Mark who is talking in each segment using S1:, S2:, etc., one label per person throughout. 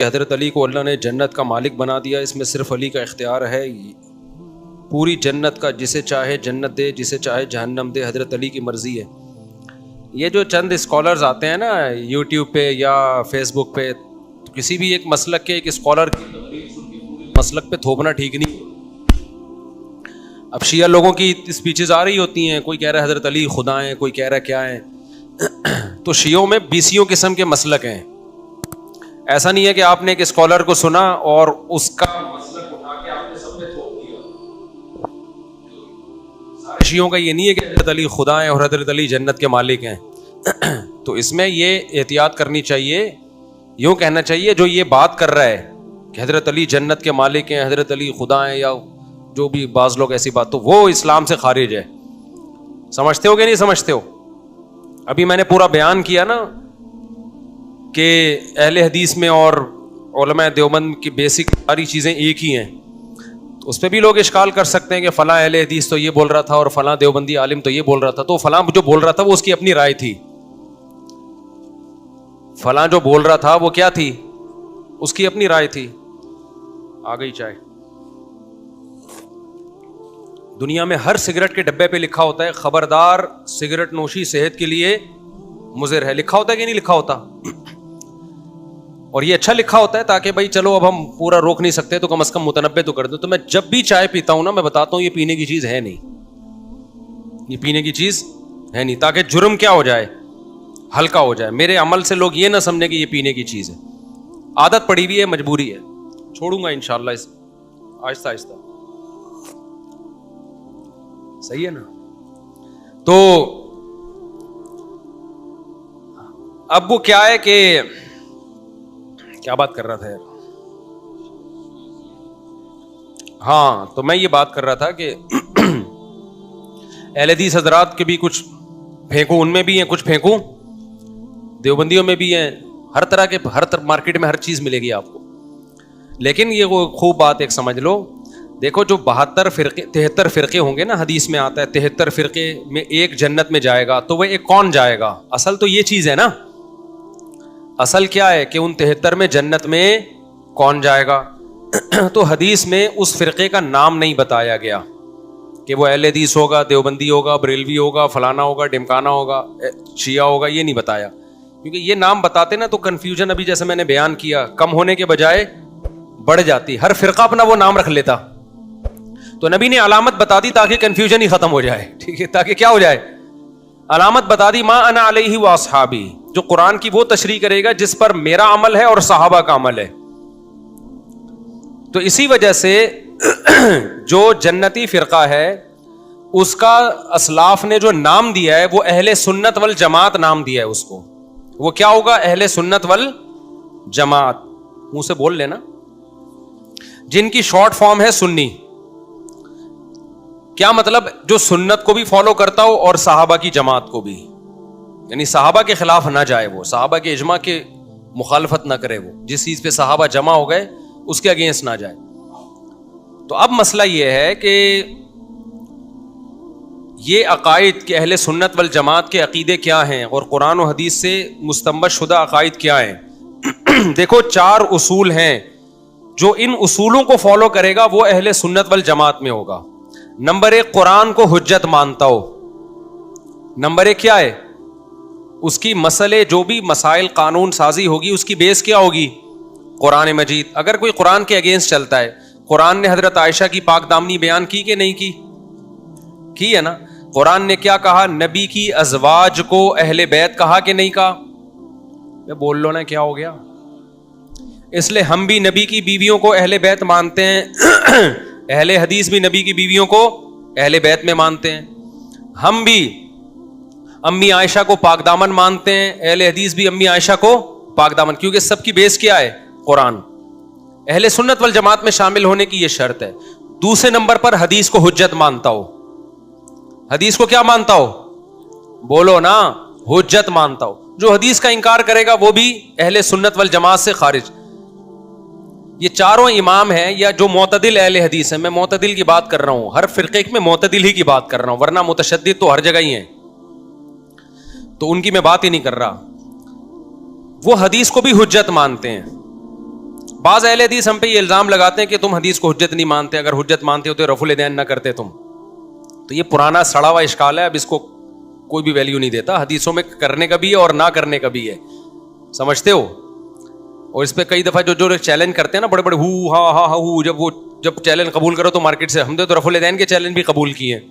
S1: حضرت علی کو اللہ نے جنت کا مالک بنا دیا، اس میں صرف علی کا اختیار ہے، پوری جنت کا جسے چاہے جنت دے، جسے چاہے جہنم دے، حضرت علی کی مرضی ہے۔ یہ جو چند اسکالرز آتے ہیں نا یوٹیوب پہ یا فیس بک پہ، کسی بھی ایک مسلک کے ایک اسکالر مسلک پہ تھوپنا ٹھیک نہیں۔ اب شیعہ لوگوں کی اسپیچز آ رہی ہوتی ہیں، کوئی کہہ رہا ہے حضرت علی خدا ہیں، کوئی کہہ رہا ہے کیا ہے۔ تو شیعوں میں 20 قسم کے مسلک ہیں۔ ایسا نہیں ہے کہ آپ نے ایک اسکالر کو سنا اور اس کا مسلک اٹھا کے آپ نے سب پہ تھوپ دیا۔ سارے شیعوں کا یہ نہیں ہے کہ حضرت علی خدا ہیں اور حضرت علی جنت کے مالک ہیں۔ تو اس میں یہ احتیاط کرنی چاہیے، یوں کہنا چاہیے جو یہ بات کر رہا ہے کہ حضرت علی جنت کے مالک ہیں، حضرت علی خدا ہیں، یا جو بھی بعض لوگ ایسی بات، تو وہ اسلام سے خارج ہے۔ سمجھتے ہو کہ نہیں سمجھتے ہو؟ ابھی میں نے پورا بیان کیا نا کہ اہل حدیث میں اور علماء دیوبند کی بیسک ساری چیزیں ایک ہی ہیں۔ اس پہ بھی لوگ اشکال کر سکتے ہیں کہ فلاں اہل حدیث تو یہ بول رہا تھا اور فلاں دیوبندی عالم تو یہ بول رہا تھا، تو فلاں جو بول رہا تھا وہ اس کی اپنی رائے تھی، فلاں جو بول رہا تھا وہ کیا تھی، اس کی اپنی رائے تھی۔ آ گئی چائے۔ دنیا میں ہر سگریٹ کے ڈبے پہ لکھا ہوتا ہے خبردار سگریٹ نوشی صحت کے لیے مضر ہے، لکھا ہوتا ہے کہ نہیں لکھا ہوتا؟ اور یہ اچھا لکھا ہوتا ہے تاکہ بھائی چلو اب ہم پورا روک نہیں سکتے تو کم از کم متنبع تو کر دو۔ تو میں جب بھی چائے پیتا ہوں نا میں بتاتا ہوں یہ پینے کی چیز ہے نہیں، یہ پینے کی چیز ہے نہیں، تاکہ جرم کیا ہو جائے، ہلکا ہو جائے۔ میرے عمل سے لوگ یہ نہ سمجھیں کہ یہ پینے کی چیز ہے، عادت پڑی ہوئی ہے، مجبوری ہے۔ چھوڑوں گا انشاءاللہ اس آہستہ آہستہ، صحیح ہے نا؟ تو اب وہ کیا ہے کہ کیا بات کر رہا تھا یار؟ ہاں، تو میں یہ بات کر رہا تھا کہ اہل حدیث حضرات کے بھی کچھ پھینکوں، ان میں بھی ہیں کچھ پھینکوں، دیوبندیوں میں بھی ہیں، ہر طرح کے، ہر مارکیٹ میں ہر چیز ملے گی آپ کو۔ لیکن یہ وہ خوب بات ایک سمجھ لو، دیکھو جو 73 فرقے ہوں گے نا، حدیث میں آتا ہے 73 فرقے میں ایک جنت میں جائے گا، تو وہ ایک کون جائے گا؟ اصل تو یہ چیز ہے نا، اصل کیا ہے کہ ان 73 میں جنت میں کون جائے گا؟ تو حدیث میں اس فرقے کا نام نہیں بتایا گیا کہ وہ اہل حدیث ہوگا، دیوبندی ہوگا، بریلوی ہوگا، فلانا ہوگا، ڈمکانا ہوگا، شیعہ ہوگا، یہ نہیں بتایا، کیونکہ یہ نام بتاتے نا تو کنفیوژن ابھی جیسے میں نے بیان کیا کم ہونے کے بجائے بڑھ جاتی، ہر فرقہ اپنا وہ نام رکھ لیتا۔ تو نبی نے علامت بتا دی تاکہ کنفیوژن ہی ختم ہو جائے، ٹھیک ہے، تاکہ کیا ہو جائے، علامت بتا دی، ما انا علیہ واصحابی، جو قرآن کی وہ تشریح کرے گا جس پر میرا عمل ہے اور صحابہ کا عمل ہے۔ تو اسی وجہ سے جو جنتی فرقہ ہے اس کا اسلاف نے جو نام دیا ہے وہ اہل سنت والجماعت نام دیا ہے اس کو۔ وہ کیا ہوگا؟ اہل سنت والجماعت، منہ سے بول لینا، جن کی شارٹ فارم ہے سنی۔ کیا مطلب؟ جو سنت کو بھی فالو کرتا ہو اور صحابہ کی جماعت کو بھی، یعنی صحابہ کے خلاف نہ جائے، وہ صحابہ کے اجماع کے مخالفت نہ کرے، وہ جس چیز پہ صحابہ جمع ہو گئے اس کے اگینسٹ نہ جائے۔ تو اب مسئلہ یہ ہے کہ یہ عقائد کے اہل سنت والجماعت کے عقیدے کیا ہیں اور قرآن و حدیث سے مستنبط شدہ عقائد کیا ہیں؟ دیکھو 4 اصول ہیں، جو ان اصولوں کو فالو کرے گا وہ اہل سنت والجماعت میں ہوگا۔ نمبر 1، قرآن کو حجت مانتا ہو۔ نمبر 1 کیا ہے؟ اس کی مسئلے جو بھی مسائل قانون سازی ہوگی اس کی بیس کیا ہوگی؟ قرآن مجید۔ اگر کوئی قرآن کے اگینسٹ چلتا ہے، قرآن نے حضرت عائشہ کی پاک دامنی بیان کی کہ نہیں کی؟ کی ہے نا۔ قرآن نے کیا کہا؟ نبی کی ازواج کو اہل بیت کہا کہ نہیں کہا؟ میں بول لو نا کیا ہو گیا؟ اس لیے ہم بھی نبی کی بیویوں کو اہل بیت مانتے ہیں، اہل حدیث بھی نبی کی بیویوں کو اہل بیت میں مانتے ہیں۔ ہم بھی امی عائشہ کو پاک دامن مانتے ہیں، اہل حدیث بھی امی عائشہ کو پاک دامن، کیونکہ سب کی بیس کیا ہے؟ قرآن۔ اہل سنت والجماعت میں شامل ہونے کی یہ شرط ہے۔ دوسرے نمبر پر حدیث کو حجت مانتا ہو۔ حدیث کو کیا مانتا ہو؟ بولو نا، حجت مانتا ہو۔ جو حدیث کا انکار کرے گا وہ بھی اہل سنت والجماعت سے خارج۔ یہ چاروں امام ہیں یا جو معتدل اہل حدیث ہیں، میں معتدل کی بات کر رہا ہوں، ہر فرقے میں معتدل ہی کی بات کر رہا ہوں، ورنہ متشدد تو ہر جگہ ہی ہیں، تو ان کی میں بات ہی نہیں کر رہا۔ وہ حدیث کو بھی حجت مانتے ہیں، بعض اہل حدیث ہم پہ یہ الزام لگاتے ہیں کہ تم حدیث کو حجت نہیں مانتے, اگر حجت مانتے ہو تو رفع الیدین نہ کرتے تم. تو یہ پرانا سڑا ہوا اشکال ہے, اب اس کو کوئی بھی ویلیو نہیں دیتا. حدیثوں میں کرنے کا بھی ہے اور نہ کرنے کا بھی ہے, سمجھتے ہو. اور اس پہ کئی دفعہ جو چیلنج کرتے ہیں نا بڑے بڑے ہو ہاں ہاں ہو, جب چیلنج قبول کرو تو مارکیٹ سے, ہم نے تو رفع الیدین کے چیلنج بھی قبول کیے ہیں.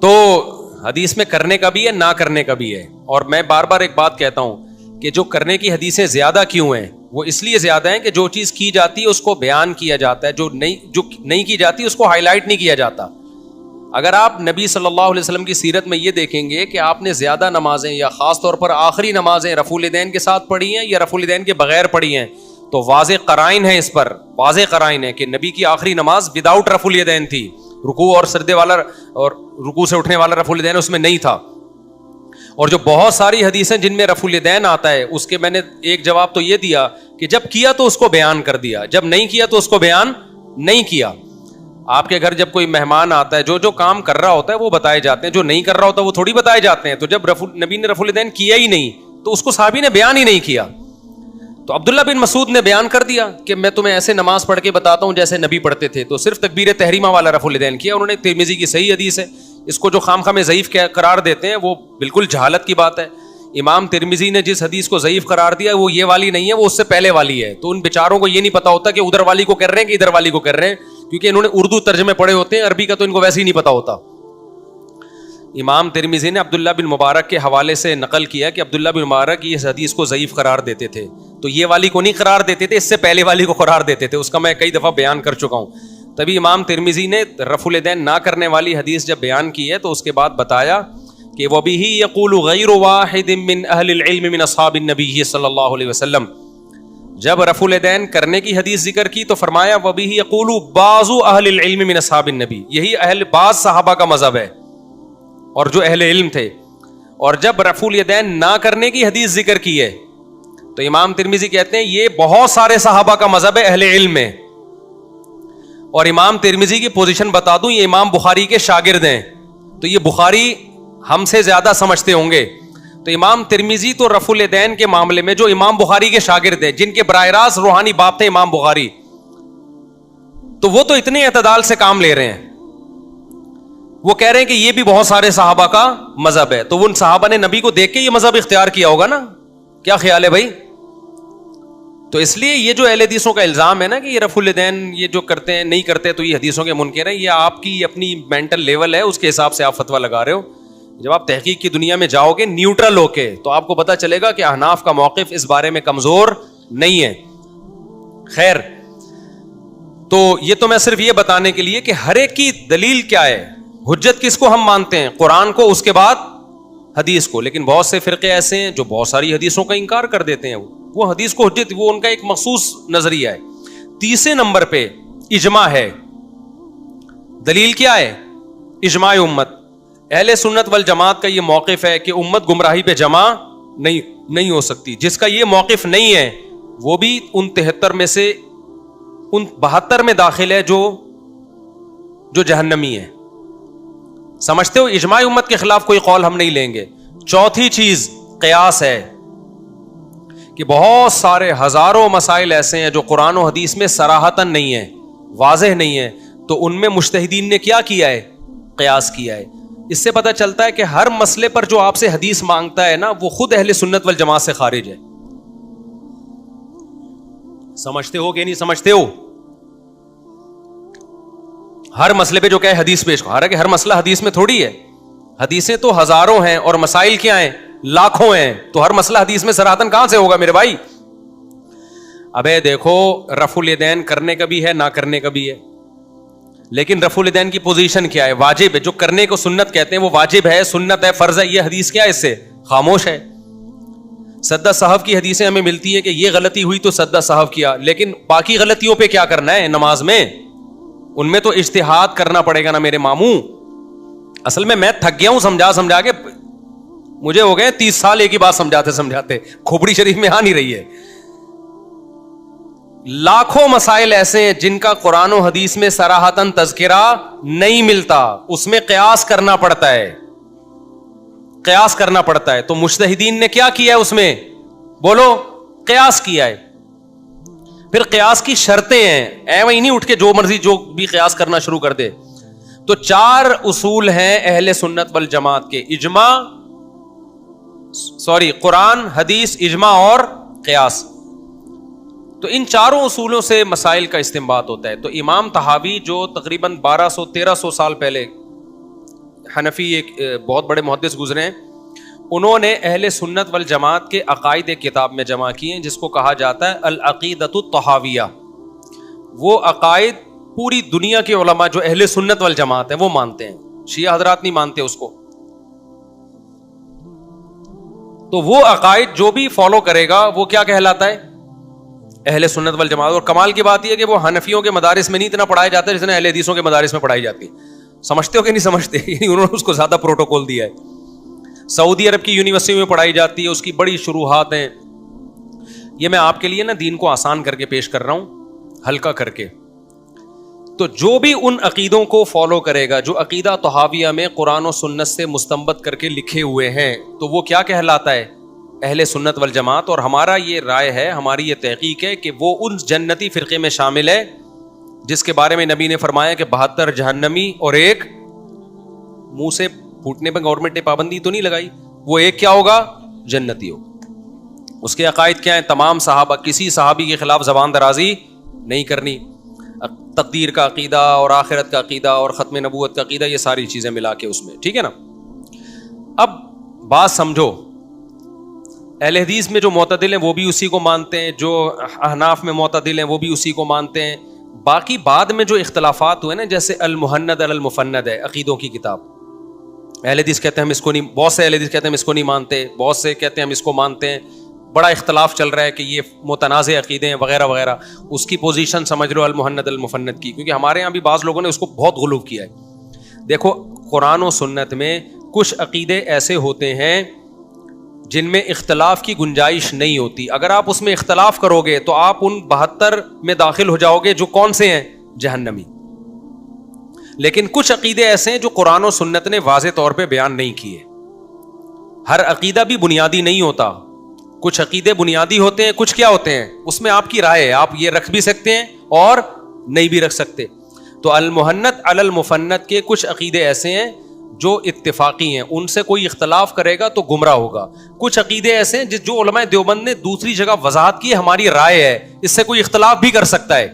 S1: تو حدیث میں کرنے کا بھی ہے نہ کرنے کا بھی ہے. اور میں بار بار ایک بات کہتا ہوں کہ جو کرنے کی حدیثیں زیادہ کیوں ہیں, وہ اس لیے زیادہ ہیں کہ جو چیز کی جاتی ہے اس کو بیان کیا جاتا ہے, جو نہیں کی جاتی اس کو ہائی لائٹ نہیں کیا جاتا. اگر آپ نبی صلی اللہ علیہ وسلم کی سیرت میں یہ دیکھیں گے کہ آپ نے زیادہ نمازیں یا خاص طور پر آخری نمازیں رفع الیدین کے ساتھ پڑھی ہیں یا رفع الیدین کے بغیر پڑھی ہیں, تو واضح قرائن ہے اس پر, واضح قرائن ہے کہ نبی کی آخری نماز وداؤٹ رفع الیدین تھی. رکوع اور سجدے والا اور رکوع سے اٹھنے والا رفع الیدین اس میں نہیں تھا. اور جو بہت ساری حدیثیں جن میں رفع الیدین آتا ہے, اس کے میں نے ایک جواب تو یہ دیا کہ جب کیا تو اس کو بیان کر دیا, جب نہیں کیا تو اس کو بیان نہیں کیا. آپ کے گھر جب کوئی مہمان آتا ہے, جو کام کر رہا ہوتا ہے وہ بتائے جاتے ہیں, جو نہیں کر رہا ہوتا وہ تھوڑی بتائے جاتے ہیں. تو جب نبی نے رفع الیدین کیا ہی نہیں تو اس کو صحابی نے بیان ہی نہیں کیا. تو عبداللہ بن مسعود نے بیان کر دیا کہ میں تمہیں ایسے نماز پڑھ کے بتاتا ہوں جیسے نبی پڑھتے تھے, تو صرف تکبیر تحریمہ والا رفع الیدین کیا انہوں نے. ترمذی کی صحیح حدیث ہے, اس کو جو خام میں ضعیف قرار دیتے ہیں وہ بالکل جہالت کی بات ہے. امام ترمذی نے جس حدیث کو ضعیف قرار دیا وہ یہ والی نہیں ہے, وہ اس سے پہلے والی ہے. تو ان بیچاروں کو یہ نہیں پتا ہوتا کہ ادھر والی کو کر رہے ہیں کہ ادھر والی کو کر رہے ہیں, کیونکہ انہوں نے اردو ترجمے پڑھے ہوتے ہیں, عربی کا تو ان کو ویسے ہی نہیں پتا ہوتا. امام ترمذی نے عبداللہ بن مبارک کے حوالے سے نقل کیا کہ عبداللہ بن مبارک اس حدیث کو ضعیف قرار دیتے تھے. تو یہ والی کو نہیں قرار دیتے تھے, اس سے پہلے والی کو قرار دیتے تھے. اس کا میں کئی دفعہ بیان کر چکا ہوں. تبھی امام ترمذی نے رفع الیدین نہ کرنے والی حدیث جب بیان کی ہے تو اس کے بعد بتایا کہ وَبِهِ يَقُولُ غَيْرُ وَاحِدٍ مِّنْ أَهْلِ الْعِلْمِ مِنْ أَصْحَابِ النَّبِيِّ صلی اللہ علیہ وسلم. جب رفع الیدین کرنے کی حدیث ذکر کی تو فرمایا وَبِهِ يَقُولُ بَعْضُ أَهْلِ الْعِلْمِ مِنْ أَصْحَابِ النَّبِيِّ, یہی بعض صحابہ کا مذہب ہے اور جو اہل علم تھے. اور جب رفع الیدین نہ کرنے کی حدیث ذکر کی ہے تو امام ترمذی کہتے ہیں یہ بہت سارے صحابہ کا مذہب ہے اہل علم میں. اور امام ترمذی کی پوزیشن بتا دوں, یہ امام بخاری کے شاگرد ہیں, تو یہ بخاری ہم سے زیادہ سمجھتے ہوں گے. تو امام ترمذی تو رفع الیدین کے معاملے میں جو امام بخاری کے شاگرد ہیں, جن کے براہ راست روحانی باپ تھے امام بخاری, تو وہ تو اتنے اعتدال سے کام لے رہے ہیں. وہ کہہ رہے ہیں کہ یہ بھی بہت سارے صحابہ کا مذہب ہے. تو ان صحابہ نے نبی کو دیکھ کے یہ مذہب اختیار کیا ہوگا نا, کیا خیال ہے بھائی؟ تو اس لیے یہ جو اہل حدیثوں کا الزام ہے نا کہ یہ رفع الیدین یہ جو کرتے ہیں نہیں کرتے تو یہ حدیثوں کے منکر ہیں, یہ آپ کی اپنی مینٹل لیول ہے, اس کے حساب سے آپ فتویٰ لگا رہے ہو. جب آپ تحقیق کی دنیا میں جاؤ گے نیوٹرل ہو کے, تو آپ کو پتا چلے گا کہ احناف کا موقف اس بارے میں کمزور نہیں ہے. خیر, تو یہ تو میں صرف یہ بتانے کے لیے کہ ہر ایک کی دلیل کیا ہے, حجت کس کو ہم مانتے ہیں, قرآن کو, اس کے بعد حدیث کو. لیکن بہت سے فرقے ایسے ہیں جو بہت ساری حدیثوں کا انکار کر دیتے ہیں, وہ حدیث کو حجت, وہ ان کا ایک مخصوص نظریہ ہے. تیسرے نمبر پہ اجماع ہے. دلیل کیا ہے؟ اجماع امت. اہل سنت والجماعت کا یہ موقف ہے کہ امت گمراہی پہ جمع نہیں ہو سکتی. جس کا یہ موقف نہیں ہے وہ بھی ان 73 میں سے ان 72 میں داخل ہے جو جہنمی ہے. سمجھتے ہو, اجماع امت کے خلاف کوئی قول ہم نہیں لیں گے. چوتھی چیز قیاس ہے کہ بہت سارے ہزاروں مسائل ایسے ہیں جو قرآن و حدیث میں صراحتاً نہیں ہیں, واضح نہیں ہیں, تو ان میں مجتہدین نے کیا کیا ہے؟ قیاس کیا ہے. اس سے پتہ چلتا ہے کہ ہر مسئلے پر جو آپ سے حدیث مانگتا ہے نا, وہ خود اہل سنت والجماعت سے خارج ہے. سمجھتے ہو کہ نہیں سمجھتے ہو؟ ہر مسئلے پہ جو کہ حدیث پیش, حالانکہ ہر مسئلہ حدیث میں تھوڑی ہے, حدیثیں تو ہزاروں ہیں اور مسائل کیا ہیں؟ لاکھوں ہیں. تو ہر مسئلہ حدیث میں صراحتاً کہاں سے ہوگا میرے بھائی؟ ابے دیکھو, رفع الیدین کرنے کا بھی ہے نہ کرنے کا بھی ہے, لیکن رفع الیدین کی پوزیشن کیا ہے؟ واجب ہے. جو کرنے کو سنت کہتے ہیں وہ واجب ہے, سنت ہے, فرض ہے. یہ حدیث کیا ہے؟ اس سے خاموش ہے. سجدہ سہو کی حدیثیں ہمیں ملتی ہیں کہ یہ غلطی ہوئی تو سجدہ سہو کیا, لیکن باقی غلطیوں پہ کیا کرنا ہے نماز میں؟ ان میں تو اجتہاد کرنا پڑے گا نا میرے ماموں. اصل میں تھک گیا ہوں سمجھا کے, مجھے ہو گئے 30 سال ایک ہی بات سمجھاتے, کھوپڑی شریف میں آ نہیں رہی ہے. لاکھوں مسائل ایسے ہیں جن کا قرآن و حدیث میں صراحتاً تذکرہ نہیں ملتا, اس میں قیاس کرنا پڑتا ہے, قیاس کرنا پڑتا ہے. تو مجتہدین نے کیا کیا ہے اس میں؟ بولو, قیاس کیا ہے. پھر قیاس کی شرطیں ہیں، ایویں نہیں اٹھ کے جو مرضی جو بھی قیاس کرنا شروع کر دے. تو 4 اصول ہیں اہل سنت والجماعت کے، قرآن، حدیث، اجماع اور قیاس. تو ان چاروں اصولوں سے مسائل کا استنباط ہوتا ہے. تو امام طحاوی جو تقریباً 1200-1300 سال پہلے حنفی ایک بہت بڑے محدث گزرے ہیں، انہوں نے اہل سنت والجماعت کے عقائد ایک کتاب میں جمع کیے ہیں جس کو کہا جاتا ہے العقیدۃ الطحاویہ. وہ عقائد پوری دنیا کے علماء جو اہل سنت والجماعت ہیں وہ مانتے ہیں، شیعہ حضرات نہیں مانتے اس کو. تو وہ عقائد جو بھی فالو کرے گا وہ کیا کہلاتا ہے؟ اہل سنت والجماعت. اور کمال کی بات یہ ہے کہ وہ حنفیوں کے مدارس میں نہیں اتنا پڑھایا جاتا ہے جتنا اہل حدیثوں کے مدارس میں پڑھائی جاتی ہے. سمجھتے ہو کہ نہیں سمجھتے؟ انہوں نے اس کو زیادہ پروٹوکول دیا ہے. سعودی عرب کی یونیورسٹی میں پڑھائی جاتی ہے، اس کی بڑی شروحات ہیں. یہ میں آپ کے لیے نا دین کو آسان کر کے پیش کر رہا ہوں، ہلکا کر کے. تو جو بھی ان عقیدوں کو فالو کرے گا جو عقیدہ طحاویہ میں قرآن و سنت سے مستنبط کر کے لکھے ہوئے ہیں، تو وہ کیا کہلاتا ہے؟ اہل سنت والجماعت. اور ہمارا یہ رائے ہے، ہماری یہ تحقیق ہے کہ وہ ان جنتی فرقے میں شامل ہے جس کے بارے میں نبی نے فرمایا کہ 72 جہنمی اور ایک منہ سے پھوٹنے پہ گورنمنٹ نے پابندی تو نہیں لگائی، وہ ایک کیا ہوگا؟ جنتی ہوگا. اس کے عقائد کیا ہیں؟ تمام صحابہ، کسی صحابی کے خلاف زبان درازی نہیں کرنی، تقدیر کا عقیدہ اور آخرت کا عقیدہ اور ختم نبوت کا عقیدہ، یہ ساری چیزیں ملا کے اس میں. ٹھیک ہے نا؟ اب بات سمجھو، اہل حدیث میں جو معتدل ہیں وہ بھی اسی کو مانتے ہیں، جو احناف میں معتدل ہیں وہ بھی اسی کو مانتے ہیں. باقی بعد میں جو اختلافات ہوئے نا، جیسے المحند علی المفند ہے عقیدوں کی کتاب، اہل حدیث کہتے ہیں ہم اس کو نہیں، بہت سے اہل حدیث کہتے ہیں ہم اس کو نہیں مانتے، بہت سے کہتے ہیں ہم اس کو مانتے ہیں. بڑا اختلاف چل رہا ہے کہ یہ متنازع عقیدے ہیں وغیرہ وغیرہ. اس کی پوزیشن سمجھ لو المحند المفند کی، کیونکہ ہمارے یہاں بھی بعض لوگوں نے اس کو بہت غلو کیا ہے. دیکھو قرآن و سنت میں کچھ عقیدے ایسے ہوتے ہیں جن میں اختلاف کی گنجائش نہیں ہوتی. اگر آپ اس میں اختلاف کرو گے تو آپ ان 72 میں داخل ہو جاؤ گے جو کون سے ہیں؟ جہنمی. لیکن کچھ عقیدے ایسے ہیں جو قرآن و سنت نے واضح طور پہ بیان نہیں کیے. ہر عقیدہ بھی بنیادی نہیں ہوتا، کچھ عقیدے بنیادی ہوتے ہیں، کچھ کیا ہوتے ہیں اس میں آپ کی رائے ہے، آپ یہ رکھ بھی سکتے ہیں اور نہیں بھی رکھ سکتے. تو المحنت علی المفند کے کچھ عقیدے ایسے ہیں جو اتفاقی ہیں، ان سے کوئی اختلاف کرے گا تو گمراہ ہوگا. کچھ عقیدے ایسے ہیں جو علماء دیوبند نے دوسری جگہ وضاحت کی، ہماری رائے ہے، اس سے کوئی اختلاف بھی کر سکتا ہے.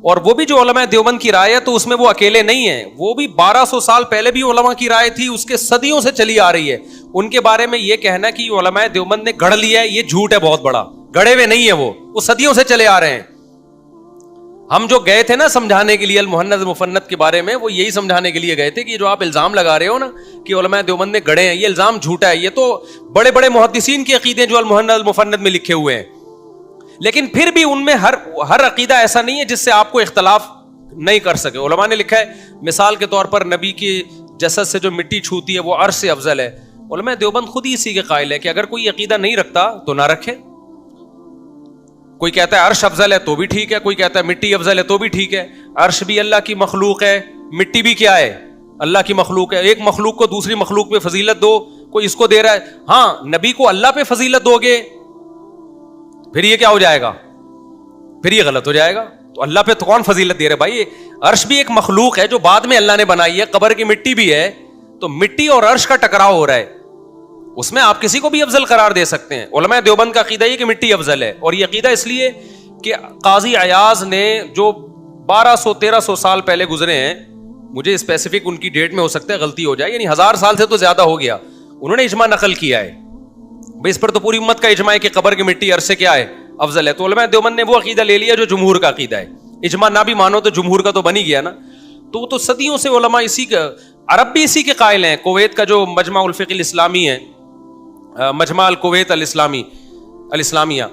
S1: اور وہ بھی جو علماء دیوبند کی رائے ہے تو اس میں وہ اکیلے نہیں ہیں، وہ بھی 1200 سال پہلے بھی علماء کی رائے تھی، اس کے صدیوں سے چلی آ رہی ہے. ان کے بارے میں یہ کہنا کہ علماء دیوبند نے گڑھ لیا ہے، یہ جھوٹ ہے بہت بڑا. گڑھے ہوئے نہیں ہے، وہ صدیوں سے چلے آ رہے ہیں. ہم جو گئے تھے نا سمجھانے کے لیے المحند المفند کے بارے میں، وہ یہی سمجھانے کے لیے گئے تھے کہ جو آپ الزام لگا رہے ہو نا کہ علماء دیوبند نے گڑھے ہیں، یہ الزام جھوٹا ہے. یہ تو بڑے بڑے محدثین کے عقیدے جو المحند المفند میں لکھے ہوئے ہیں. لیکن پھر بھی ان میں ہر عقیدہ ایسا نہیں ہے جس سے آپ کو اختلاف نہیں کر سکے. علماء نے لکھا ہے مثال کے طور پر نبی کی جسد سے جو مٹی چھوتی ہے وہ عرش سے افضل ہے. علماء دیوبند خود ہی اسی کے قائل ہے کہ اگر کوئی عقیدہ نہیں رکھتا تو نہ رکھے. کوئی کہتا ہے عرش افضل ہے تو بھی ٹھیک ہے، کوئی کہتا ہے مٹی افضل ہے تو بھی ٹھیک ہے. عرش بھی اللہ کی مخلوق ہے، مٹی بھی کیا ہے؟ اللہ کی مخلوق ہے. ایک مخلوق کو دوسری مخلوق پہ فضیلت دو، کوئی اس کو دے رہا ہے. ہاں نبی کو اللہ پہ فضیلت دو گے پھر یہ کیا ہو جائے گا؟ پھر یہ غلط ہو جائے گا. تو اللہ پہ تو کون فضیلت دے رہے بھائی؟ عرش بھی ایک مخلوق ہے جو بعد میں اللہ نے بنائی ہے، قبر کی مٹی بھی ہے. تو مٹی اور عرش کا ٹکراؤ ہو رہا ہے، اس میں آپ کسی کو بھی افضل قرار دے سکتے ہیں. علماء دیوبند کا عقیدہ یہ کہ مٹی افضل ہے، اور یہ عقیدہ اس لیے کہ قاضی عیاض نے جو 1200-1300 سال پہلے گزرے ہیں، مجھے اسپیسیفک ان کی ڈیٹ میں ہو سکتا ہے غلطی ہو جائے، یعنی 1000 سال سے تو زیادہ ہو گیا، انہوں نے اجماع نقل کیا ہے. بھائی اس پر تو پوری امت کا اجماع ہے کہ قبر کی مٹی عرش سے کیا ہے؟ افضل ہے. تو علماء دیوبند نے وہ عقیدہ لے لیا جو جمہور کا عقیدہ ہے. اجماع نہ بھی مانو تو جمہور کا تو بن ہی گیا نا. تو صدیوں سے علماء اسی کا، عرب بھی اسی کے قائل ہیں. کویت کا جو مجمع الفقہ الاسلامی ہے، مجمع الکویت الاسلامیہ،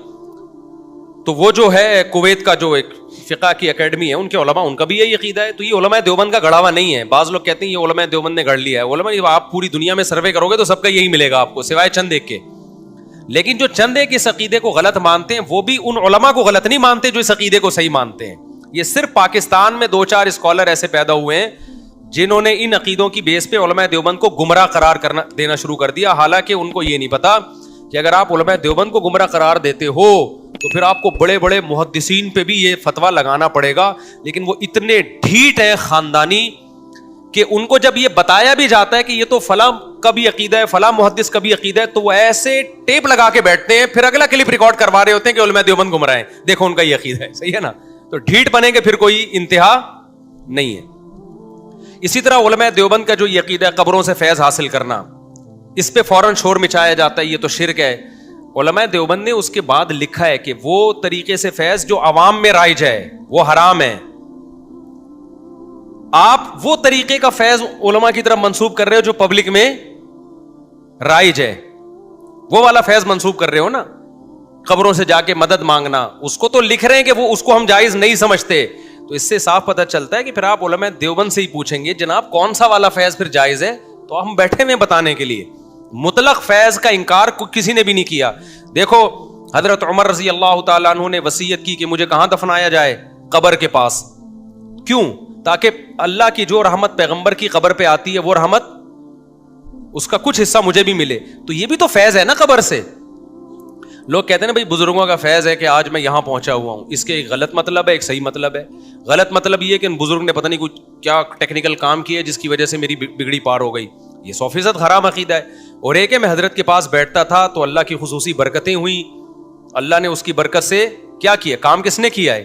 S1: تو وہ جو ہے کویت کا جو ایک فقہ کی اکیڈمی ہے، ان کے علماء ان کا بھی یہی عقیدہ ہے. تو یہ علماء دیوبند کا گڑھا ہوا نہیں ہے. بعض لوگ کہتے ہیں یہ علماء دیوبند نے گڑھ لیا ہے. علماء آپ پوری دنیا میں سروے کرو گے تو سب کا یہی ملے گا آپ کو، سوائے چند ایک کے. لیکن جو چند ایک اس عقیدے کو غلط مانتے ہیں وہ بھی ان علماء کو غلط نہیں مانتے جو اس عقیدے کو صحیح مانتے ہیں. یہ صرف پاکستان میں 2-4 اسکالر ایسے پیدا ہوئے ہیں جنہوں نے ان عقیدوں کی بیس پہ علماء دیوبند کو گمراہ قرار دینا شروع کر دیا. حالانکہ ان کو یہ نہیں پتا کہ اگر آپ علماء دیوبند کو گمراہ قرار دیتے ہو تو پھر آپ کو بڑے بڑے محدثین پہ بھی یہ فتویٰ لگانا پڑے گا. لیکن وہ اتنے ڈھیٹ ہیں خاندانی کہ ان کو جب یہ بتایا بھی جاتا ہے کہ یہ تو فلاں کا بھی عقیدہ ہے, فلاں محدث کا بھی عقیدہ ہے, تو وہ ایسے ٹیپ لگا کے بیٹھتے ہیں, پھر اگلا کلپ ریکارڈ کروا رہے ہوتے ہیں کہ علماء دیوبند گمراہ ہیں, دیکھو ان کا یہ عقیدہ ہے. صحیح ہے نا؟ تو ڈھیٹ بنے گے پھر کوئی انتہا نہیں ہے. اسی طرح علماء دیوبند کا جو یہ عقیدہ ہے قبروں سے فیض حاصل کرنا, اس پہ فوراً شور مچایا جاتا ہے یہ تو شرک ہے. علماء دیوبند نے اس کے بعد لکھا ہے کہ وہ طریقے سے فیض جو عوام میں رائج ہے وہ حرام ہے. آپ وہ طریقے کا فیض علماء کی طرف منسوب کر رہے ہو جو پبلک میں رائج ہے, وہ والا فیض منسوب کر رہے ہو نا. قبروں سے جا کے مدد مانگنا, اس کو تو لکھ رہے ہیں کہ وہ اس کو ہم جائز نہیں سمجھتے. تو اس سے صاف پتہ چلتا ہے کہ پھر آپ علماء دیوبند سے ہی پوچھیں گے جناب کون سا والا فیض پھر جائز ہے, تو ہم بیٹھے ہوئے بتانے کے لیے. مطلق فیض کا انکار کسی نے بھی نہیں کیا. دیکھو حضرت عمر رضی اللہ تعالیٰ عنہ نے وصیت کی کہ مجھے کہاں دفنایا جائے؟ قبر کے پاس. کیوں؟ تاکہ اللہ کی جو رحمت پیغمبر کی قبر پہ آتی ہے وہ رحمت اس کا کچھ حصہ مجھے بھی ملے. تو یہ بھی تو فیض ہے نا قبر سے. لوگ کہتے ہیں نا بھائی بزرگوں کا فیض ہے کہ آج میں یہاں پہنچا ہوا ہوں. اس کے ایک غلط مطلب ہے, ایک صحیح مطلب ہے. غلط مطلب یہ کہ ان بزرگ نے پتہ نہیں کچھ کیا ٹیکنیکل کام کیا جس کی وجہ سے میری بگڑی پار ہو گئی. یہ 100% حرام عقیدہ ہے. اور ایک ہے میں حضرت کے پاس بیٹھتا تھا تو اللہ کی خصوصی برکتیں ہوئیں, اللہ نے اس کی برکت سے کیا کیا, کام کس نے کیا ہے؟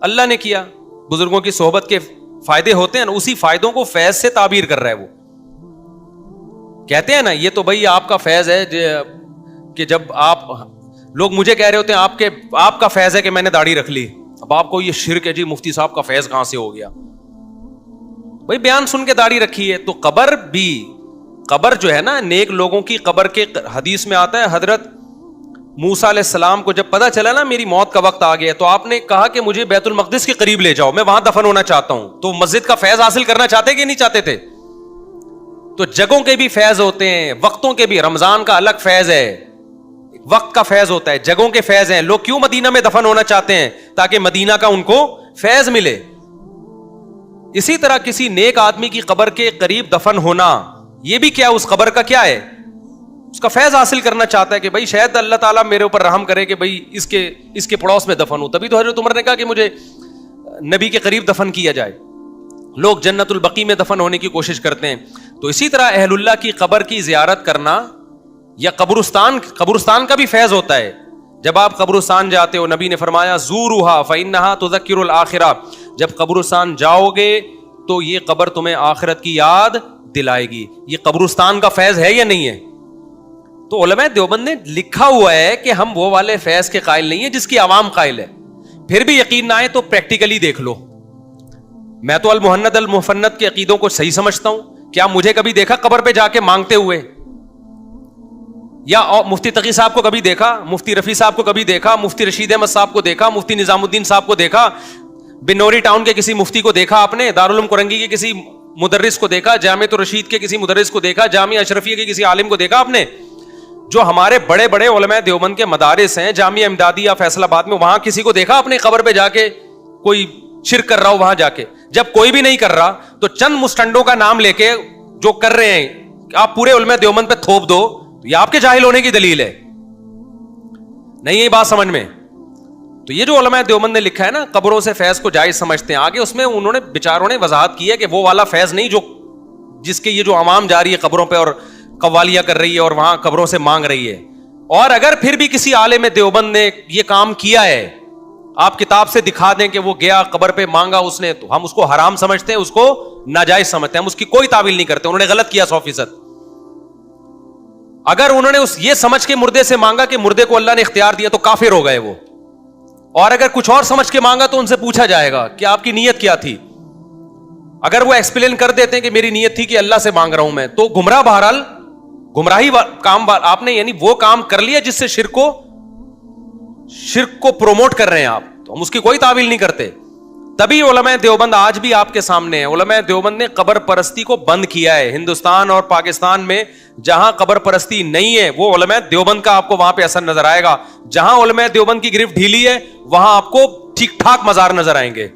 S1: اللہ نے کیا. بزرگوں کی صحبت کے فائدے ہوتے ہیں نا, اسی فائدوں کو فیض سے تعبیر کر رہا ہے. وہ کہتے ہیں نا یہ تو بھائی آپ کا فیض ہے کہ جب آپ لوگ مجھے کہہ رہے ہوتے ہیں آپ کا فیض ہے کہ میں نے داڑھی رکھ لی. اب آپ کو یہ شرک ہے جی مفتی صاحب کا فیض کہاں سے ہو گیا؟ بھائی بیان سن کے داڑھی رکھی ہے. تو قبر جو ہے نا نیک لوگوں کی قبر کے حدیث میں آتا ہے حضرت موسیٰ علیہ السلام کو جب پتا چلا نا میری موت کا وقت آ گیا تو آپ نے کہا کہ مجھے بیت المقدس کے قریب لے جاؤ, میں وہاں دفن ہونا چاہتا ہوں. تو مسجد کا فیض حاصل کرنا چاہتے کہ نہیں چاہتے تھے؟ تو جگہوں کے بھی فیض ہوتے ہیں, وقتوں کے بھی. رمضان کا الگ فیض ہے, وقت کا فیض ہوتا ہے, جگہوں کے فیض ہیں. لوگ کیوں مدینہ میں دفن ہونا چاہتے ہیں؟ تاکہ مدینہ کا ان کو فیض ملے. اسی طرح کسی نیک آدمی کی قبر کے قریب دفن ہونا یہ بھی کیا اس قبر کا کیا ہے, اس کا فیض حاصل کرنا چاہتا ہے کہ بھائی شاید اللہ تعالیٰ میرے اوپر رحم کرے کہ بھائی اس کے پڑوس میں دفن ہوں. تبھی تو حضرت عمر نے کہا کہ مجھے نبی کے قریب دفن کیا جائے. لوگ جنت البقیع میں دفن ہونے کی کوشش کرتے ہیں. تو اسی طرح اہل اللہ کی قبر کی زیارت کرنا یا قبرستان کا بھی فیض ہوتا ہے. جب آپ قبرستان جاتے ہو, نبی نے فرمایا زوروها فانها تذکر الاخرہ, جب قبرستان جاؤ گے تو یہ قبر تمہیں آخرت کی یاد دلائے گی. یہ قبرستان کا فیض ہے یا نہیں ہے؟ تو علماء دیوبند نے لکھا ہوا ہے کہ ہم وہ والے فیض کے قائل نہیں ہیں جس کی عوام قائل ہے. پھر بھی یقین نہ آئے تو پریکٹیکلی دیکھ لو. میں تو المحند المفند کے عقیدوں کو صحیح سمجھتا ہوں. کیا مجھے کبھی دیکھا قبر پہ جا کے مانگتے ہوئے؟ یا مفتی تقی صاحب کو کبھی دیکھا؟ مفتی رفیع صاحب کو کبھی دیکھا؟ مفتی رشید احمد صاحب کو دیکھا؟ مفتی نظام الدین صاحب کو دیکھا؟ بنوری ٹاؤن کے کسی مفتی کو دیکھا آپ نے؟ دارالعلوم کرنگی کے کسی مدرس کو دیکھا؟ جامعۃ الرشید کے کسی مدرس کو دیکھا؟ جامعہ اشرفیہ کے کسی عالم کو دیکھا آپ نے؟ جو ہمارے بڑے بڑے علماء دیوبند کے مدارس ہیں, جامعہ امدادیہ فیصل آباد میں, وہاں کسی کو دیکھا اپنی قبر پہ جا کے کوئی شرک کر رہا ہو وہاں جا کے؟ جب کوئی بھی نہیں کر رہا تو چند مستنڈوں کا نام لے کے جو کر رہے ہیں آپ پورے علماء دیوبند پہ تھوپ دو, یہ آپ کے جاہل ہونے کی دلیل ہے. نہیں یہ بات سمجھ میں؟ تو یہ جو علماء دیوبند نے لکھا ہے نا قبروں سے فیض کو جائز سمجھتے ہیں, آگے اس میں انہوں نے بیچاروں نے وضاحت کی ہے کہ وہ والا فیض نہیں جو جس کے یہ جو عوام جا رہی ہے قبروں پہ اور قوالیاں کر رہی ہے اور وہاں قبروں سے مانگ رہی ہے. اور اگر پھر بھی کسی عالم دیوبند نے یہ کام کیا ہے, آپ کتاب سے دکھا دیں کہ وہ گیا قبر پہ مانگا اس نے, تو ہم اس کو حرام سمجھتے ہیں, اس کو ناجائز سمجھتے ہیں, ہم اس کی کوئی تعویل نہیں کرتے. انہوں نے غلط کیا 100%. اگر انہوں نے یہ سمجھ کے مردے سے مانگا کہ مردے کو اللہ نے اختیار دیا تو کافر ہو گئے وہ. اور اگر کچھ اور سمجھ کے مانگا تو ان سے پوچھا جائے گا کہ آپ کی نیت کیا تھی. اگر وہ ایکسپلین کر دیتے ہیں کہ میری نیت تھی کہ اللہ سے مانگ رہا ہوں میں, تو گمراہ بہرحال گمراہی کام آپ نے یعنی وہ کام کر لیا جس سے شرک کو پروموٹ کر رہے ہیں آپ, تو ہم اس کی کوئی تعویل نہیں کرتے. تبھی علماء دیوبند آج بھی آپ کے سامنے ہیں. علماء دیوبند نے قبر پرستی کو بند کیا ہے. ہندوستان اور پاکستان میں جہاں قبر پرستی نہیں ہے وہ علماء دیوبند کا آپ کو وہاں پہ اثر نظر آئے گا. جہاں علماء دیوبند کی گرفت ڈھیلی ہے وہاں آپ کو ٹھیک ٹھاک مزار نظر آئیں گے.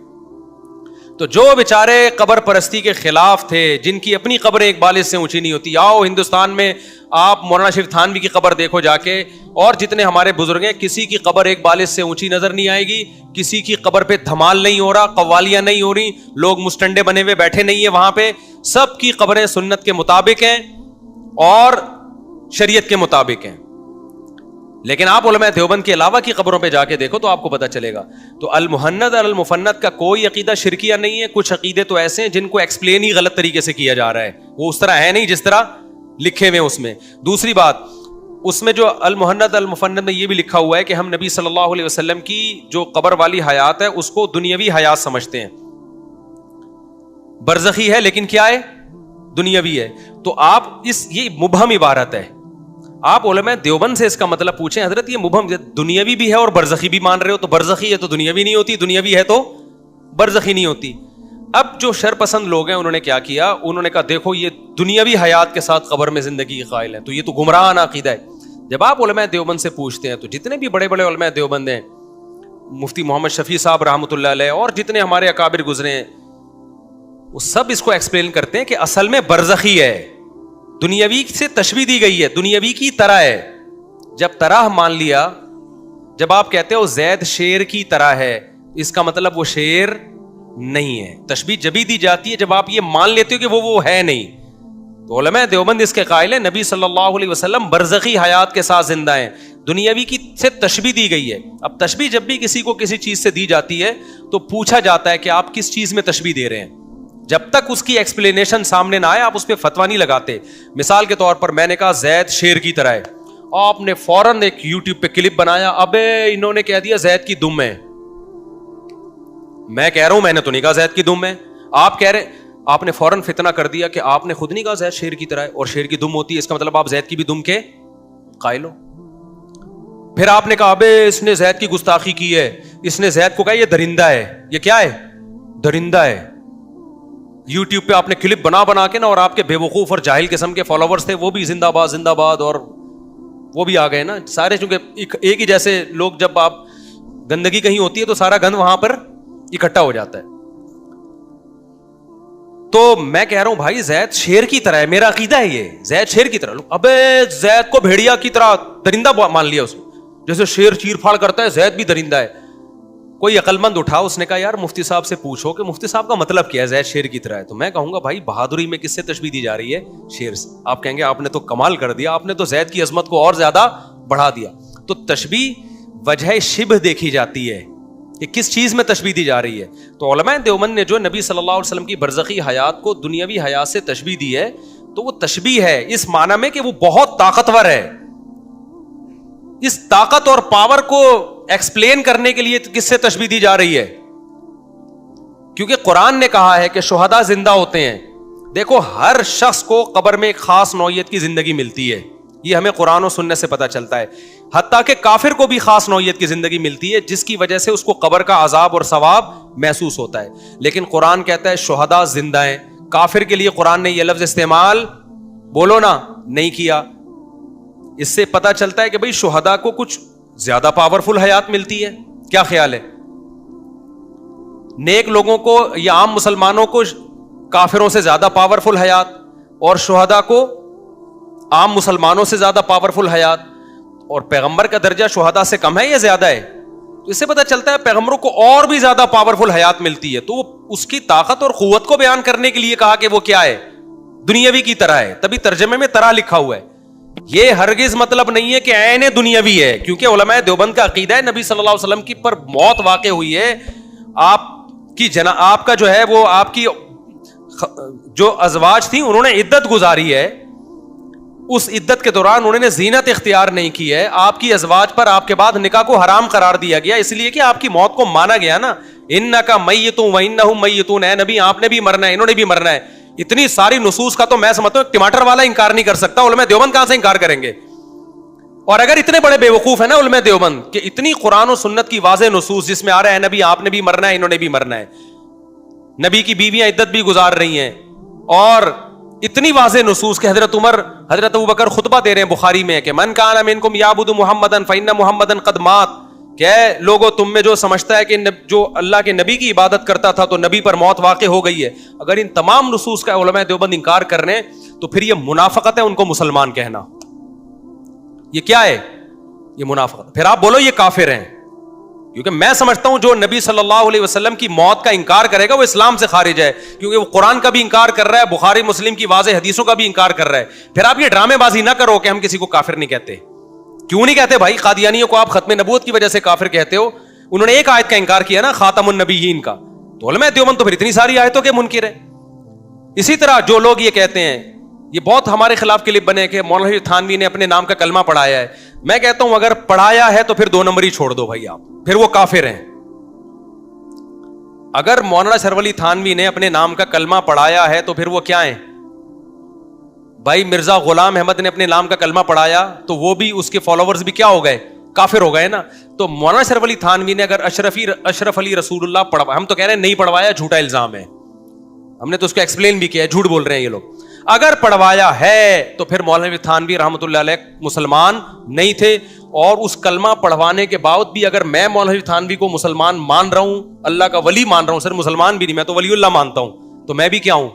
S1: تو جو بیچارے قبر پرستی کے خلاف تھے، جن کی اپنی قبریں ایک بالش سے اونچی نہیں ہوتی، آؤ ہندوستان میں آپ مولانا شریف تھانوی کی قبر دیکھو جا کے، اور جتنے ہمارے بزرگ ہیں کسی کی قبر ایک بالش سے اونچی نظر نہیں آئے گی، کسی کی قبر پہ دھمال نہیں ہو رہا، قوالیاں نہیں ہو رہی، لوگ مسٹنڈے بنے ہوئے بیٹھے نہیں ہیں وہاں پہ، سب کی قبریں سنت کے مطابق ہیں اور شریعت کے مطابق ہیں. لیکن آپ علماء دیوبند کے علاوہ کی قبروں پہ جا کے دیکھو تو آپ کو پتہ چلے گا. تو المہند اور المفند کا کوئی عقیدہ شرکیہ نہیں ہے. کچھ عقیدے تو ایسے ہیں جن کو ایکسپلین ہی غلط طریقے سے کیا جا رہا ہے، وہ اس طرح ہے نہیں جس طرح لکھے ہوئے اس میں. دوسری بات، اس میں جو المہند المفند میں یہ بھی لکھا ہوا ہے کہ ہم نبی صلی اللہ علیہ وسلم کی جو قبر والی حیات ہے اس کو دنیاوی حیات سمجھتے ہیں. برزخی ہے لیکن کیا ہے؟ دنیاوی ہے. تو آپ یہ مبہم عبارت ہے. آپ علماء دیوبند سے اس کا مطلب پوچھیں، حضرت یہ مبہم دنیاوی بھی ہے اور برزخی بھی مان رہے ہو، تو برزخی ہے تو دنیاوی نہیں ہوتی، دنیاوی ہے تو برزخی نہیں ہوتی. اب جو شر پسند لوگ ہیں انہوں نے کیا کیا، انہوں نے کہا دیکھو یہ دنیاوی حیات کے ساتھ قبر میں زندگی کے قائل ہے، تو یہ تو گمراہانہ عقیدہ ہے. جب آپ علماء دیوبند سے پوچھتے ہیں تو جتنے بھی بڑے بڑے علماء دیوبند ہیں، مفتی محمد شفیع صاحب رحمۃ اللہ علیہ اور جتنے ہمارے اکابر گزرے ہیں، وہ سب اس کو ایکسپلین کرتے ہیں کہ اصل میں برزخی ہے، دنیاوی سے تشبیہ دی گئی ہے، دنیاوی کی طرح ہے. جب طرح مان لیا، جب آپ کہتے ہو زید شیر کی طرح ہے، اس کا مطلب وہ شیر نہیں ہے. تشبیہ جبھی دی جاتی ہے جب آپ یہ مان لیتے ہو کہ وہ ہے نہیں. تو علماء دیوبند اس کے قائل ہیں نبی صلی اللہ علیہ وسلم برزخی حیات کے ساتھ زندہ ہیں، دنیاوی کی سے تشبیہ دی گئی ہے. اب تشبیہ جب بھی کسی کو کسی چیز سے دی جاتی ہے تو پوچھا جاتا ہے کہ آپ کس چیز میں تشبیہ دے رہے ہیں. جب تک اس کی ایکسپلینیشن سامنے نہ آئے آپ اس پہ فتویٰ نہیں لگاتے. مثال کے طور پر میں نے کہا زید شیر کی طرح ہے، آپ نے فوراً ایک یوٹیوب پہ کلپ بنایا، ابے انہوں نے کہہ دیا زید کی دم ہے. میں کہہ رہا ہوں میں نے تو نہیں کہا زید کی دم ہے، آپ کہہ رہے، آپ نے فوراً فتنہ کر دیا کہ آپ نے خود نہیں کہا زید شیر کی طرح ہے اور شیر کی دم ہوتی ہے، اس کا مطلب آپ زید کی بھی دم کے قائل ہو. پھر آپ نے کہا ابے اس نے زید کی گستاخی کی ہے، اس نے زید کو کہا یہ درندہ ہے. یہ کیا ہے؟ درندہ ہے. یوٹیوب پہ آپ نے کلپ بنا بنا کے نا، اور آپ کے بے وقوف اور جاہل قسم کے فالوورز تھے، وہ بھی زندہ باد زندہ باد، اور وہ بھی آ گئے نا سارے. چونکہ ایک ہی جیسے لوگ، جب آپ گندگی کہیں ہوتی ہے تو سارا گند وہاں پر اکٹھا ہو جاتا ہے. تو میں کہہ رہا ہوں بھائی زید شیر کی طرح ہے، میرا عقیدہ ہے یہ زید شیر کی طرح. ابے زید کو بھیڑیا کی طرح درندہ مان لیا اس نے، جیسے شیر چیر پھاڑ کرتا ہے زید بھی درندہ ہے. کوئی عقل مند اٹھا، اس نے کہا یار مفتی صاحب سے پوچھو کہ مفتی صاحب کا مطلب کیا ہے زید شیر کی طرح ہے. تو میں کہوں گا بھائی بہادری میں کس سے تشبیہ دی جا رہی ہے؟ شیر سے. آپ کہیں گے آپ نے تو کمال کر دیا، آپ نے تو زید کی عظمت کو اور زیادہ بڑھا دیا. تو تشبیہ وجہ شبہ دیکھی جاتی ہے کہ کس چیز میں تشبیہ دی جا رہی ہے. تو علماء دیوبند نے جو نبی صلی اللہ علیہ وسلم کی برزخی حیات کو دنیاوی حیات سے تشبیہ دی ہے تو وہ تشبیہ ہے اس معنی میں کہ وہ بہت طاقتور ہے. اس طاقت اور پاور کو ایکسپلین کرنے کے لیے کس سے تشبیہ دی جا رہی ہے؟ کیونکہ قرآن نے کہا ہے کہ شہداء زندہ ہوتے ہیں. دیکھو ہر شخص کو قبر میں ایک خاص نوعیت کی زندگی ملتی ہے، یہ ہمیں قرآن و سنت سے پتہ چلتا ہے. حتیٰ کہ کافر کو بھی خاص نوعیت کی زندگی ملتی ہے جس کی وجہ سے اس کو قبر کا عذاب اور ثواب محسوس ہوتا ہے. لیکن قرآن کہتا ہے شہداء زندہ ہیں. کافر کے لیے قرآن نے یہ لفظ استعمال بولو نا نہیں کیا. اس سے پتہ چلتا ہے کہ بھئی شہداء کو کچھ زیادہ پاورفل حیات ملتی ہے. کیا خیال ہے؟ نیک لوگوں کو یا عام مسلمانوں کو کافروں سے زیادہ پاورفل حیات، اور شہداء کو عام مسلمانوں سے زیادہ پاورفل حیات، اور پیغمبر کا درجہ شہداء سے کم ہے یا زیادہ ہے؟ تو اس سے پتہ چلتا ہے پیغمبروں کو اور بھی زیادہ پاورفل حیات ملتی ہے. تو اس کی طاقت اور قوت کو بیان کرنے کے لیے کہا کہ وہ کیا ہے؟ دنیاوی کی طرح ہے. تبھی ترجمے میں طرح لکھا ہوا ہے. یہ ہرگز مطلب نہیں ہے کہ عین دنیاوی ہے، کیونکہ علماء دیوبند کا عقیدہ ہے نبی صلی اللہ علیہ وسلم کی پر موت واقع ہوئی ہے، آپ کا جو ہے وہ آپ کی جو ازواج تھیں انہوں نے عدت گزاری ہے، اس عدت کے دوران انہوں نے زینت اختیار نہیں کی ہے. آپ کی ازواج پر آپ کے بعد نکاح کو حرام قرار دیا گیا، اس لیے کہ آپ کی موت کو مانا گیا نا. انکا میت وانہم میتون، اے نبی آپ نے بھی مرنا ہے، انہوں نے بھی مرنا ہے. اتنی ساری نصوص کا تو میں سمجھتا ہوں ٹماٹر والا انکار نہیں کر سکتا. علماء دیوبند کہاں سے انکار کریں گے؟ اور اگر اتنے بڑے بے وقوف ہیں نا علماء دیوبند کہ اتنی قرآن و سنت کی واضح نصوص جس میں آ رہا ہے نبی آپ نے بھی مرنا ہے، انہوں نے بھی مرنا ہے، نبی کی بیویاں عدت بھی گزار رہی ہیں، اور اتنی واضح نصوص کہ حضرت عمر حضرت ابوبکر خطبہ دے رہے ہیں بخاری میں کہ من کان منکم یعبد محمدا فإن محمدا قد مات، کہ لوگوں تم میں جو سمجھتا ہے کہ جو اللہ کے نبی کی عبادت کرتا تھا تو نبی پر موت واقع ہو گئی ہے، اگر ان تمام نصوص کا علماء دیوبند انکار کر رہے ہیں تو پھر یہ منافقت ہے ان کو مسلمان کہنا. یہ کیا ہے؟ یہ منافقت. پھر آپ بولو یہ کافر ہیں، کیونکہ میں سمجھتا ہوں جو نبی صلی اللہ علیہ وسلم کی موت کا انکار کرے گا وہ اسلام سے خارج ہے، کیونکہ وہ قرآن کا بھی انکار کر رہا ہے، بخاری مسلم کی واضح حدیثوں کا بھی انکار کر رہا ہے. پھر آپ یہ ڈرامے بازی نہ کرو کہ ہم کسی کو کافر نہیں کہتے. کیوں نہیں کہتے بھائی؟ قادیانیوں کو آپ ختم نبوت کی وجہ سے کافر کہتے ہو. انہوں نے ایک آیت کا انکار کیا نا، خاتم النبیین کا، تو علماء دیوبند تو پھر اتنی ساری آیتوں کے منکر ہیں. اسی طرح جو لوگ یہ کہتے ہیں، یہ بہت ہمارے خلاف کلپ بنے کہ مولانا تھانوی نے اپنے نام کا کلمہ پڑھایا ہے. میں کہتا ہوں اگر پڑھایا ہے تو پھر 2 نمبر ہی چھوڑ دو بھائی، آپ پھر وہ کافر ہیں. اگر مولانا اشرف علی تھانوی نے اپنے نام کا کلمہ پڑھایا ہے تو پھر وہ کیا ہیں بھائی؟ مرزا غلام احمد نے اپنے نام کا کلمہ پڑھایا تو وہ بھی، اس کے فالوورز بھی کیا ہو گئے؟ کافر ہو گئے نا. تو مولانا اشرف علی تھانوی نے اگر اشرف علی رسول اللہ پڑھوایا، ہم تو کہہ رہے ہیں نہیں پڑھوایا، جھوٹا الزام ہے، ہم نے تو اس کو ایکسپلین بھی کیا ہے، جھوٹ بول رہے ہیں یہ لوگ. اگر پڑھوایا ہے تو پھر مولانا تھانوی رحمۃ اللہ علیہ مسلمان نہیں تھے، اور اس کلمہ پڑھوانے کے باوجود بھی اگر میں مولانا تھانوی کو مسلمان مان رہا ہوں، اللہ کا ولی مان رہا ہوں، صرف مسلمان بھی نہیں، میں تو ولی اللہ مانتا ہوں، تو میں بھی کیا ہوں؟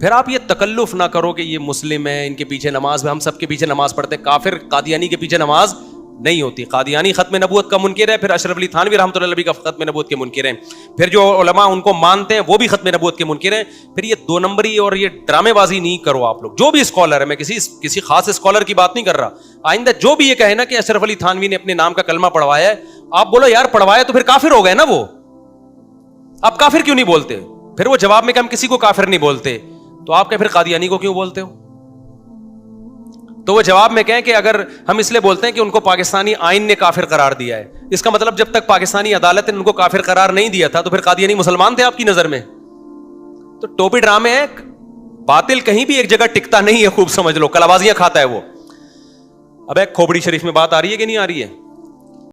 S1: پھر آپ یہ تکلف نہ کرو کہ یہ مسلم ہیں، ان کے پیچھے نماز میں، ہم سب کے پیچھے نماز پڑھتے. کافر قادیانی کے پیچھے نماز نہیں ہوتی. قادیانی ختم نبوت کا منکر ہے، پھر اشرف علی تھانوی رحمۃ اللہ علیہ کا ختم نبوت کے منکر ہیں، پھر جو علماء ان کو مانتے ہیں وہ بھی ختم نبوت کے منکر ہیں. پھر یہ 2 نمبری اور یہ ڈرامے بازی نہیں کرو آپ لوگ. جو بھی اسکالر ہے، میں کسی خاص اسکالر کی بات نہیں کر رہا، آئندہ جو بھی یہ کہے نا کہ اشرف علی تھانوی نے اپنے نام کا کلمہ پڑھوایا ہے، آپ بولو یار پڑھوایا تو پھر کافر ہو گئے نا وہ. آپ کافر کیوں نہیں بولتے؟ پھر وہ جواب میں کہ ہم کسی کو کافر نہیں بولتے، تو آپ کہ پھر قادیانی کو کیوں بولتے ہو؟ تو وہ جواب میں کہیں کہ اگر ہم اس لیے بولتے ہیں کہ ان کو پاکستانی آئین نے کافر قرار دیا ہے، اس کا مطلب جب تک پاکستانی عدالت نے ان کو کافر قرار نہیں دیا تھا تو پھر قادیانی مسلمان تھے آپ کی نظر میں؟ تو ٹوپی ڈرامے ہیں، باطل کہیں بھی ایک جگہ ٹکتا نہیں ہے، خوب سمجھ لو، کلابازیاں کھاتا ہے وہ. اب ایک کھوپڑی شریف میں بات آ رہی ہے کہ نہیں آ رہی ہے؟